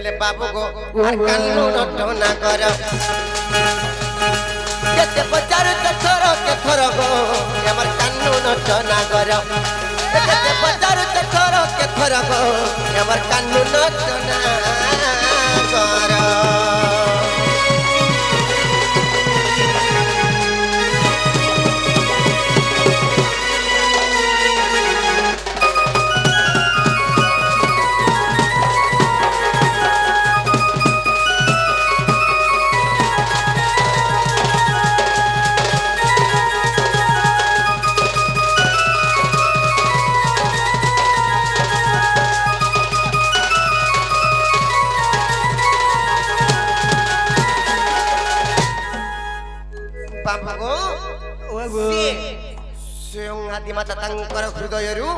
बेले बाबू को और कानू नटो ना करो केते बचार के थरो गो हमर कानू नटो ना करो केते बचार के थरो गो हमर कानू नटो ना करो आदिमाता तांकर हृदयरू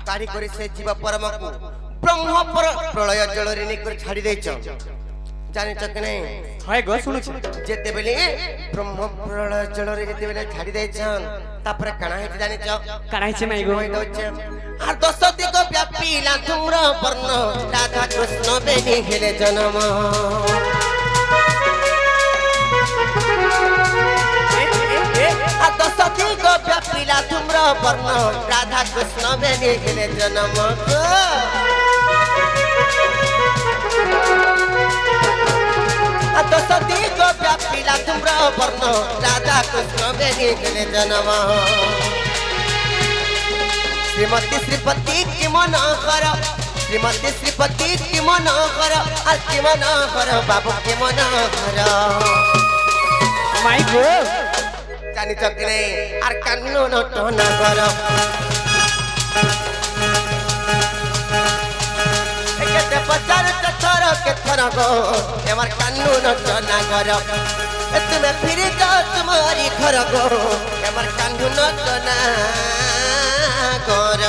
काढ़ी करी से जीव परम को ब्रह्म प्रलय जल रे निकर छाड़ी देछ जानि छ कि नहीं हाय गो सुनु जेते बेले ब्रह्म प्रलय जल रे जेते बेले छाड़ी देछ तापर कणा हेति जानि छ कणा हेछि माई गो आर दस दिग व्यापी लाधुम्र वर्ण राधा कृष्ण बेनी हेले जन्म दस दिग व्यापी लाधुम्र वर्ण राधा कृष्ण बेनी हेले जन्म दस दिग व्यापी लाधुम्र वर्ण राधा कृष्ण बेनी हेले जन्म श्रीमती श्रीपति की मन कर श्रीमती श्रीपति की मन कर और की मन कर बाबू की मन कर माय गो जानि छ कि नहीं आर कान्नो नटो ना कर एके बचार के थर गो हमर कान्नो नटो ना कर तुम्हें फिर जाओ तुम्हारी घर गो हमर कान्नो नटो ना कर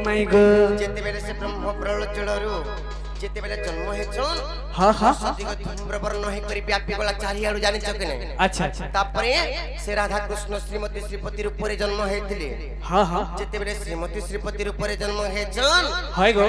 माय गो जेते बेले से ब्रह्म प्रलय जलरू जेते बेले जन्म हेछन हां हां सदिग धूम्र वर्ण हे करी व्यापी गला चारि आडू जानि छ कि नहीं अच्छा अच्छा तापरे से राधा कृष्ण श्रीमती श्रीपति रूप रे जन्म हेथिले हां हां जेते बेले श्रीमती श्रीपति रूप रे जन्म हेछन हाय गो